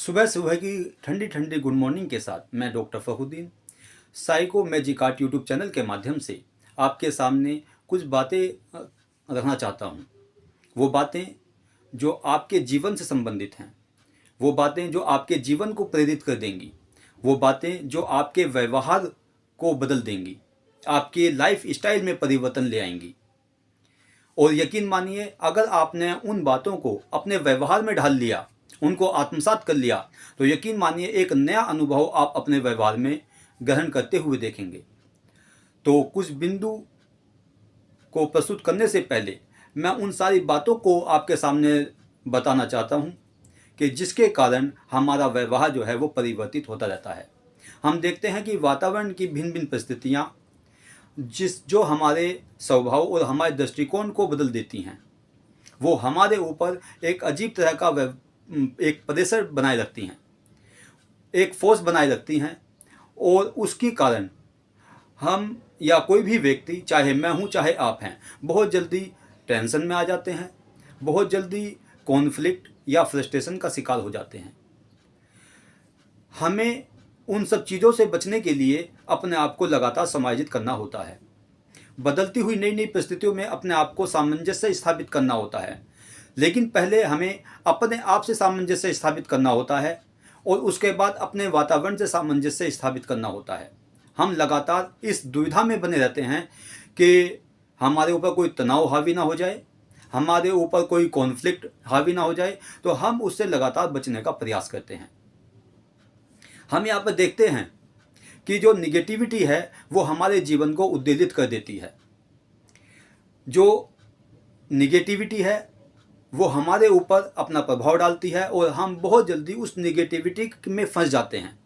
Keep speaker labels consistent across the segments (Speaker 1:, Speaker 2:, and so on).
Speaker 1: सुबह सुबह की ठंडी ठंडी गुड मॉर्निंग के साथ मैं doctor Fakhruddin psycho magic art YouTube channel के माध्यम से आपके सामने कुछ बातें रखना चाहता हूँ। वो बातें जो आपके जीवन से संबंधित हैं, वो बातें जो आपके जीवन को प्रेरित कर देंगी, वो बातें जो आपके व्यवहार को बदल देंगी, आपके लाइफ स्टाइल में परिवर्तन ले आएंगी। और यकीन मानिए, अगर आपने उन बातों को अपने व्यवहार में ढाल लिया, उनको आत्मसात कर लिया, तो यकीन मानिए एक नया अनुभव आप अपने व्यवहार में ग्रहण करते हुए देखेंगे। तो कुछ बिंदु को प्रस्तुत करने से पहले मैं उन सारी बातों को आपके सामने बताना चाहता हूं कि जिसके कारण हमारा व्यवहार जो है वो परिवर्तित होता रहता है। हम देखते हैं कि वातावरण की भिन्न भिन्न परिस्थितियाँ जो हमारे स्वभाव और हमारे दृष्टिकोण को बदल देती हैं, वो हमारे ऊपर एक अजीब तरह का एक प्रेशर बनाए रखती हैं, एक फोर्स बनाए रखती हैं। और उसके कारण हम या कोई भी व्यक्ति, चाहे मैं हूँ चाहे आप हैं, बहुत जल्दी टेंशन में आ जाते हैं, बहुत जल्दी कॉन्फ्लिक्ट या फ्रस्ट्रेशन का शिकार हो जाते हैं। हमें उन सब चीज़ों से बचने के लिए अपने आप को लगातार समायोजित करना होता है। बदलती हुई नई नई परिस्थितियों में अपने आप को सामंजस्य स्थापित करना होता है। लेकिन पहले हमें अपने आप से सामंजस्य स्थापित करना होता है और उसके बाद अपने वातावरण से सामंजस्य स्थापित करना होता है। हम लगातार इस दुविधा में बने रहते हैं कि हमारे ऊपर कोई तनाव हावी ना हो जाए, हमारे ऊपर कोई कॉन्फ्लिक्ट हावी ना हो जाए, तो हम उससे लगातार बचने का प्रयास करते हैं। हम यहाँ पर देखते हैं कि जो निगेटिविटी है वो हमारे जीवन को उत्तेजित कर देती है। जो निगेटिविटी है वो हमारे ऊपर अपना प्रभाव डालती है और हम बहुत जल्दी उस निगेटिविटी में फंस जाते हैं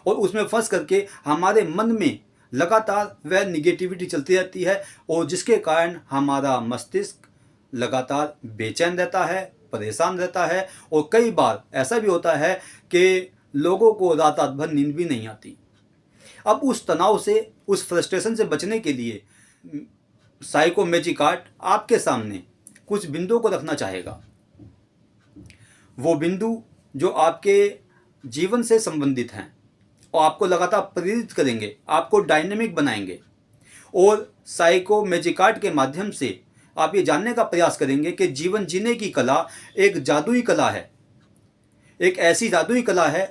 Speaker 1: और उसमें फंस करके हमारे मन में लगातार वह निगेटिविटी चलती रहती है और जिसके कारण हमारा मस्तिष्क लगातार बेचैन रहता है, परेशान रहता है। और कई बार ऐसा भी होता है कि लोगों को रात रात भर नींद भी नहीं आती। अब उस तनाव से, उस फ्रस्ट्रेशन से बचने के लिए साइको मैजिक आर्ट आपके सामने कुछ बिंदुओं को रखना चाहेगा। वो बिंदु जो आपके जीवन से संबंधित हैं और आपको लगातार प्रेरित करेंगे, आपको डायनेमिक बनाएंगे। और साइको मैजिक आर्ट के माध्यम से आप ये जानने का प्रयास करेंगे कि जीवन जीने की कला एक जादुई कला है। एक ऐसी जादुई कला है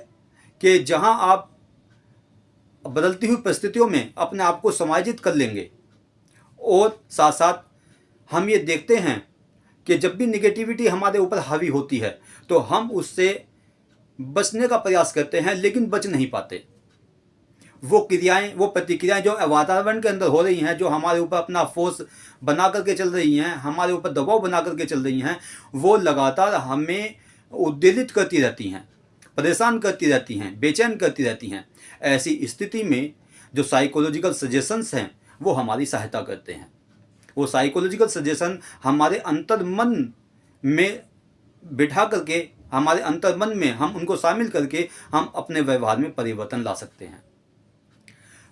Speaker 1: कि जहां आप बदलती हुई परिस्थितियों में अपने आप को समायोजित कर लेंगे। और साथ साथ हम ये देखते हैं कि जब भी निगेटिविटी हमारे ऊपर हावी होती है तो हम उससे बचने का प्रयास करते हैं, लेकिन बच नहीं पाते। वो क्रियाएं, वो प्रतिक्रियाएं जो वातावरण के अंदर हो रही हैं, जो हमारे ऊपर अपना फोर्स बना करके चल रही हैं, हमारे ऊपर दबाव बना करके चल रही हैं, वो लगातार हमें उत्तेजित करती रहती हैं, परेशान करती रहती हैं, बेचैन करती रहती हैं। ऐसी स्थिति में जो साइकोलॉजिकल सजेशंस हैं वो हमारी सहायता करते हैं। वो साइकोलॉजिकल सजेशन हमारे अंतर्मन में बिठा करके, हमारे अंतर्मन में हम उनको शामिल करके हम अपने व्यवहार में परिवर्तन ला सकते हैं।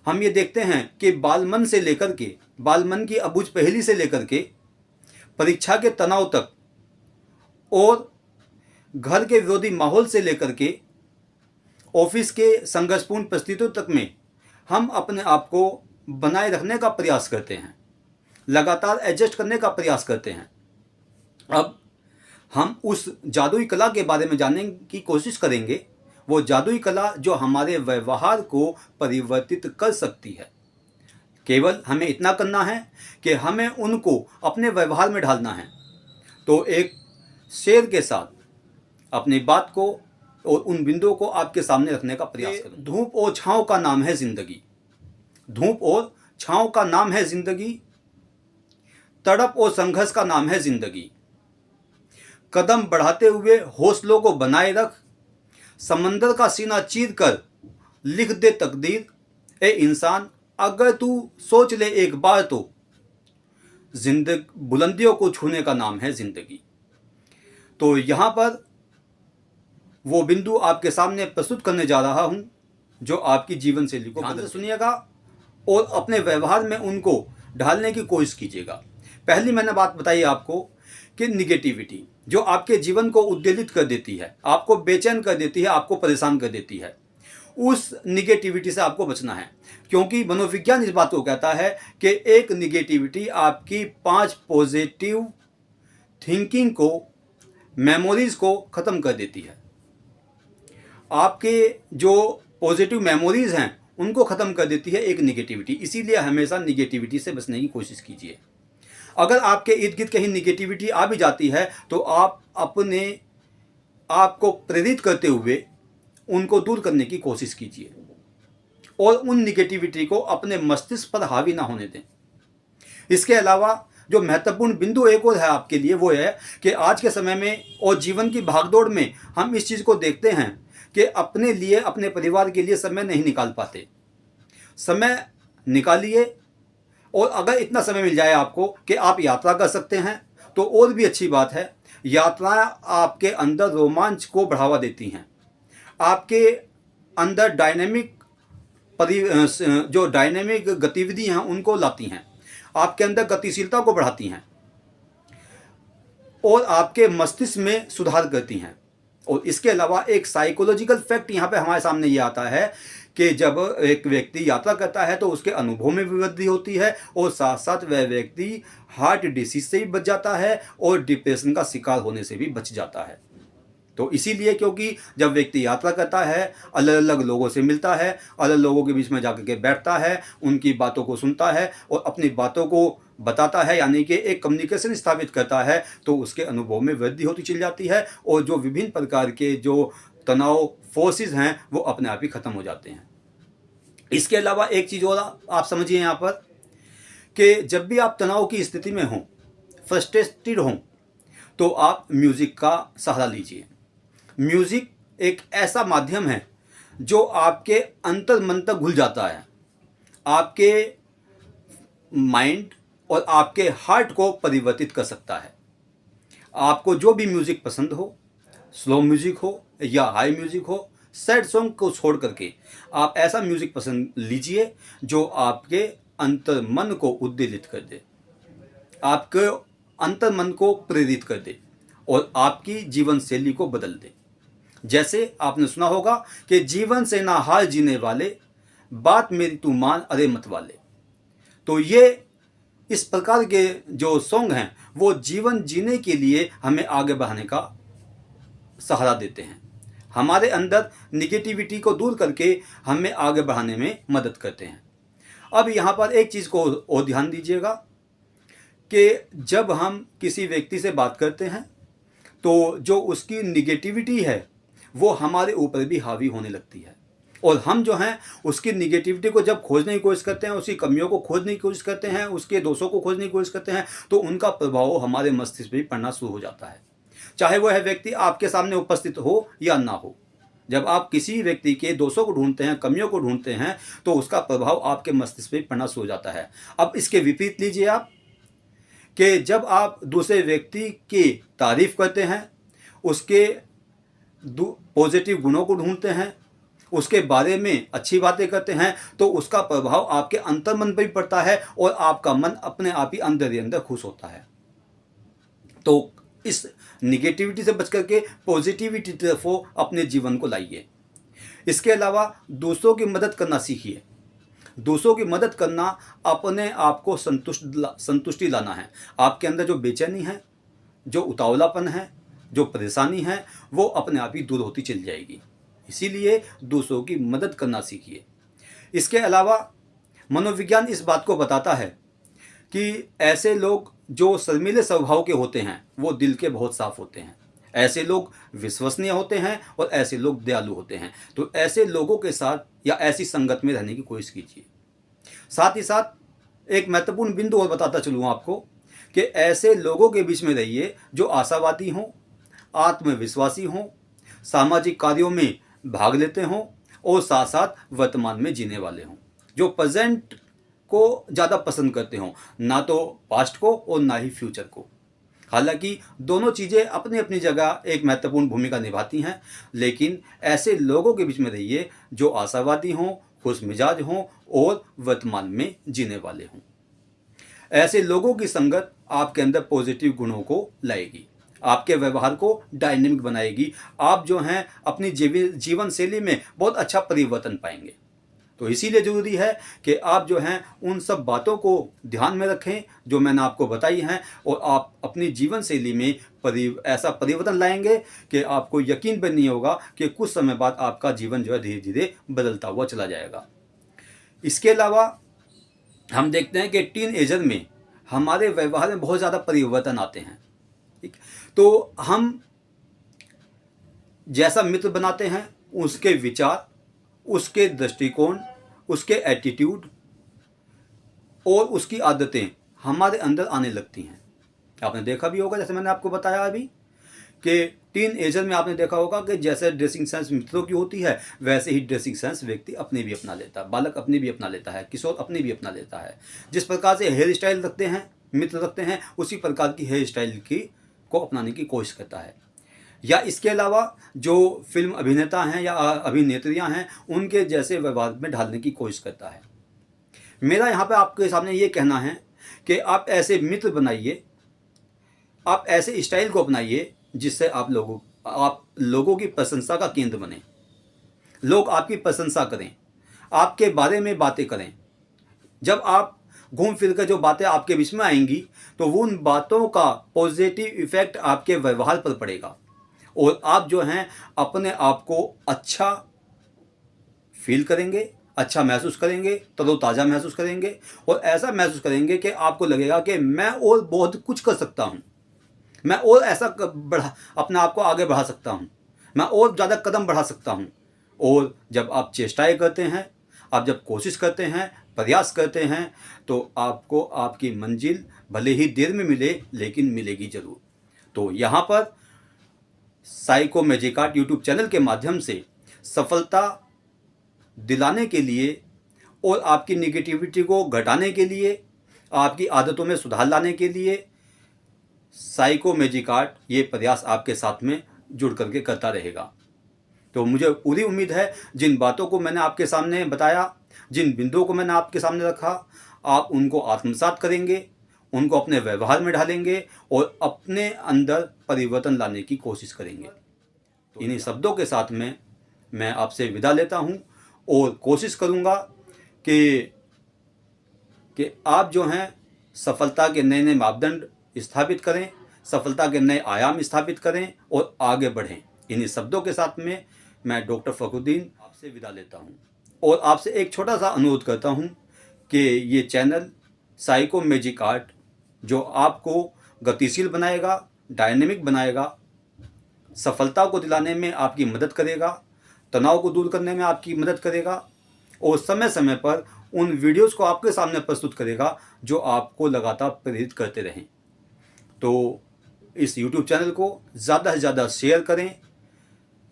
Speaker 1: हम ये देखते हैं कि बालमन से लेकर के, बालमन की अबूझ पहेली से लेकर के परीक्षा के तनाव तक और घर के विरोधी माहौल से लेकर के ऑफिस के संघर्षपूर्ण परिस्थितियों तक में हम अपने आप को बनाए रखने का प्रयास करते हैं, लगातार एडजस्ट करने का प्रयास करते हैं। अब हम उस जादुई कला के बारे में जानने की कोशिश करेंगे, वो जादुई कला जो हमारे व्यवहार को परिवर्तित कर सकती है। केवल हमें इतना करना है कि हमें उनको अपने व्यवहार में ढालना है। तो एक शेर के साथ अपनी बात को और उन बिंदुओं को आपके सामने रखने का प्रयास करें। धूप और छाँव का नाम है जिंदगी, धूप और छाँव का नाम है जिंदगी, तड़प और संघर्ष का नाम है जिंदगी। कदम बढ़ाते हुए हौसलों को बनाए रख, समंदर का सीना चीर कर लिख दे तकदीर। ए इंसान, अगर तू सोच ले एक बार तो जिंदगी बुलंदियों को छूने का नाम है जिंदगी। तो यहाँ पर वो बिंदु आपके सामने प्रस्तुत करने जा रहा हूँ जो आपकी जीवन शैली को ध्यान से सुनिएगा और अपने व्यवहार में उनको ढालने की कोशिश कीजिएगा। पहली मैंने बात बताई आपको कि निगेटिविटी जो आपके जीवन को उद्वेलित कर देती है, आपको बेचैन कर देती है, आपको परेशान कर देती है, उस निगेटिविटी से आपको बचना है। क्योंकि मनोविज्ञान इस बात को कहता है कि एक निगेटिविटी आपकी 5 पॉजिटिव थिंकिंग को, मेमोरीज को ख़त्म कर देती है। आपके जो पॉजिटिव मेमोरीज हैं उनको ख़त्म कर देती है एक निगेटिविटी। इसीलिए हमेशा निगेटिविटी से बचने की कोशिश कीजिए। अगर आपके इर्द गिर्द कहीं निगेटिविटी आ भी जाती है तो आप अपने आप को प्रेरित करते हुए उनको दूर करने की कोशिश कीजिए और उन निगेटिविटी को अपने मस्तिष्क पर हावी ना होने दें। इसके अलावा जो महत्वपूर्ण बिंदु एक और है आपके लिए, वो है कि आज के समय में और जीवन की भागदौड़ में हम इस चीज़ को देखते हैं कि अपने लिए, अपने परिवार के लिए समय नहीं निकाल पाते। समय निकालिए, और अगर इतना समय मिल जाए आपको कि आप यात्रा कर सकते हैं तो और भी अच्छी बात है। यात्राएं आपके अंदर रोमांच को बढ़ावा देती हैं, आपके अंदर जो डायनेमिक गतिविधियां हैं उनको लाती हैं, आपके अंदर गतिशीलता को बढ़ाती हैं और आपके मस्तिष्क में सुधार करती हैं। और इसके अलावा एक साइकोलॉजिकल फैक्ट यहाँ पे हमारे सामने ये आता है कि जब एक व्यक्ति यात्रा करता है तो उसके अनुभव में भी वृद्धि होती है और साथ साथ वह व्यक्ति हार्ट डिसीज से भी बच जाता है और डिप्रेशन का शिकार होने से भी बच जाता है। तो इसीलिए, क्योंकि जब व्यक्ति यात्रा करता है, अलग अलग लोगों से मिलता है, अलग लोगों के बीच में जाकर के बैठता है, उनकी बातों को सुनता है और अपनी बातों को बताता है, यानी कि एक कम्युनिकेशन स्थापित करता है, तो उसके अनुभव में वृद्धि होती चली जाती है और जो विभिन्न प्रकार के जो तनाव फोर्सेस हैं वो अपने आप ही खत्म हो जाते हैं। इसके अलावा एक चीज़ और आप समझिए यहाँ पर कि जब भी आप तनाव की स्थिति में हों, फ्रस्ट्रेटेड हों, तो आप म्यूज़िक का सहारा लीजिए। म्यूज़िक एक ऐसा माध्यम है जो आपके अंतर मन तक घुल जाता है, आपके माइंड और आपके हार्ट को परिवर्तित कर सकता है। आपको जो भी म्यूज़िक पसंद हो, स्लो म्यूज़िक हो या हाई म्यूज़िक हो, सैड सॉन्ग को छोड़ करके आप ऐसा म्यूज़िक पसंद लीजिए जो आपके अंतर मन को उद्वेलित कर दे, आपके अंतर मन को प्रेरित कर दे और आपकी जीवन शैली को बदल दे। जैसे आपने सुना होगा कि जीवन से ना हार जीने वाले, बात मेरी तू मान अरे मत वाले। तो ये इस प्रकार के जो सॉन्ग हैं वो जीवन जीने के लिए हमें आगे बढ़ाने का सहारा देते हैं, हमारे अंदर निगेटिविटी को दूर करके हमें आगे बढ़ाने में मदद करते हैं। अब यहाँ पर एक चीज़ को और ध्यान दीजिएगा कि जब हम किसी व्यक्ति से बात करते हैं तो जो उसकी निगेटिविटी है वो हमारे ऊपर भी हावी होने लगती है और हम जो हैं उसकी निगेटिविटी को जब खोजने की कोशिश करते हैं, उसकी कमियों को खोजने की कोशिश करते हैं, उसके दोषों को खोजने की कोशिश करते हैं, तो उनका प्रभाव हमारे मस्तिष्क पर भी पड़ना शुरू हो जाता है, चाहे वह व्यक्ति आपके सामने उपस्थित हो या ना हो। जब आप किसी व्यक्ति के दोषों को ढूंढते हैं, कमियों को ढूंढते हैं, तो उसका प्रभाव आपके मस्तिष्क पर पड़ना शुरू हो जाता है। अब इसके विपरीत लीजिए आप कि जब आप दूसरे व्यक्ति की तारीफ करते हैं, उसके पॉजिटिव गुणों को ढूंढते हैं, उसके बारे में अच्छी बातें करते हैं, तो उसका प्रभाव आपके अंतर्मन पर भी पड़ता है और आपका मन अपने आप ही अंदर ही अंदर खुश होता है। तो इस निगेटिविटी से बच करके पॉजिटिविटी तरफ अपने जीवन को लाइए। इसके अलावा दूसरों की मदद करना सीखिए। दूसरों की मदद करना अपने आप को संतुष्टि लाना है। आपके अंदर जो बेचैनी है, जो उतावलापन है, जो परेशानी है, वो अपने आप ही दूर होती चली जाएगी। इसीलिए दूसरों की मदद करना सीखिए। इसके अलावा मनोविज्ञान इस बात को बताता है कि ऐसे लोग जो शर्मीले स्वभाव के होते हैं वो दिल के बहुत साफ होते हैं, ऐसे लोग विश्वसनीय होते हैं और ऐसे लोग दयालु होते हैं। तो ऐसे लोगों के साथ या ऐसी संगत में रहने की कोशिश कीजिए। साथ ही साथ एक महत्वपूर्ण बिंदु और बताता चलूँ आपको कि ऐसे लोगों के बीच में रहिए जो आशावादी हों, आत्मविश्वासी हों, सामाजिक कार्यों में भाग लेते हों और साथ साथ वर्तमान में जीने वाले हों, जो प्रेजेंट को ज़्यादा पसंद करते हों, ना तो पास्ट को और ना ही फ्यूचर को। हालांकि दोनों चीज़ें अपनी अपनी जगह एक महत्वपूर्ण भूमिका निभाती हैं, लेकिन ऐसे लोगों के बीच में रहिए जो आशावादी हों, खुश मिजाज हों और वर्तमान में जीने वाले हों। ऐसे लोगों की संगत आपके अंदर पॉजिटिव गुणों को लाएगी, आपके व्यवहार को डायनेमिक बनाएगी। आप जो हैं अपनी जीवन शैली में बहुत अच्छा परिवर्तन पाएंगे। तो इसीलिए ज़रूरी है कि आप जो हैं उन सब बातों को ध्यान में रखें जो मैंने आपको बताई हैं, और आप अपनी जीवन शैली में ऐसा परिवर्तन लाएंगे कि आपको यकीन भी नहीं होगा कि कुछ समय बाद आपका जीवन जो है धीरे धीरे बदलता हुआ चला जाएगा। इसके अलावा हम देखते हैं कि टीन एजर में हमारे व्यवहार में बहुत ज़्यादा परिवर्तन आते हैं। ठीक, तो हम जैसा मित्र बनाते हैं उसके विचार, उसके दृष्टिकोण, उसके एटीट्यूड और उसकी आदतें हमारे अंदर आने लगती हैं। आपने देखा भी होगा, जैसे मैंने आपको बताया अभी, कि टीन एजर में आपने देखा होगा कि जैसे ड्रेसिंग सेंस मित्रों की होती है वैसे ही ड्रेसिंग सेंस व्यक्ति अपने भी अपना लेता है, बालक अपने भी अपना लेता है, किशोर अपने भी अपना लेता है। जिस प्रकार से हेयर स्टाइल रखते हैं मित्र रखते हैं, उसी प्रकार की हेयर स्टाइल को अपनाने की कोशिश करता है। या इसके अलावा जो फिल्म अभिनेता हैं या अभिनेत्रियां हैं उनके जैसे व्यवहार में ढालने की कोशिश करता है। मेरा यहाँ पे आपके सामने ये कहना है कि आप ऐसे मित्र बनाइए, आप ऐसे स्टाइल को अपनाइए जिससे आप लोगों की प्रशंसा का केंद्र बने, लोग आपकी प्रशंसा करें, आपके बारे में बातें करें। जब आप घूम फिर कर जो बातें आपके बीच में आएंगी तो उन बातों का पॉजिटिव इफेक्ट आपके व्यवहार पर पड़ेगा, और आप जो हैं अपने आप को अच्छा फील करेंगे, अच्छा महसूस करेंगे, तरोताज़ा महसूस करेंगे, और ऐसा महसूस करेंगे कि आपको लगेगा कि मैं और बहुत कुछ कर सकता हूँ, मैं और ऐसा अपने आप को आगे बढ़ा सकता हूँ, मैं और ज़्यादा कदम बढ़ा सकता हूँ। और जब आप चेष्टाएं करते हैं, आप जब कोशिश करते हैं, प्रयास करते हैं, तो आपको आपकी मंजिल भले ही देर में मिले लेकिन मिलेगी ज़रूर। तो यहाँ पर psycho magic art YouTube channel के माध्यम से सफलता दिलाने के लिए और आपकी निगेटिविटी को घटाने के लिए, आपकी आदतों में सुधार लाने के लिए साइको मैजिक आर्ट ये प्रयास आपके साथ में जुड़ करके करता रहेगा। तो मुझे पूरी उम्मीद है जिन बातों को मैंने आपके सामने बताया, जिन बिंदुओं को मैंने आपके सामने रखा, आप उनको आत्मसात करेंगे, उनको अपने व्यवहार में ढालेंगे और अपने अंदर परिवर्तन लाने की कोशिश करेंगे। तो इन्हीं शब्दों के साथ में मैं आपसे विदा लेता हूं और कोशिश करूंगा कि आप जो हैं सफलता के नए नए मापदंड स्थापित करें, सफलता के नए आयाम स्थापित करें और आगे बढ़ें। इन्हीं शब्दों के साथ में मैं डॉक्टर फखरुद्दीन आपसे विदा लेता हूं और आपसे एक छोटा सा अनुरोध करता हूं कि ये चैनल साइको मैजिक आर्ट जो आपको गतिशील बनाएगा, डायनेमिक बनाएगा, सफलता को दिलाने में आपकी मदद करेगा, तनाव को दूर करने में आपकी मदद करेगा, और समय समय पर उन वीडियोस को आपके सामने प्रस्तुत करेगा जो आपको लगातार प्रेरित करते रहें। तो इस YouTube चैनल को ज़्यादा से ज़्यादा शेयर करें,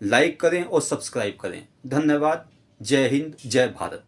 Speaker 1: लाइक करें और सब्सक्राइब करें। धन्यवाद। जय हिंद, जय भारत।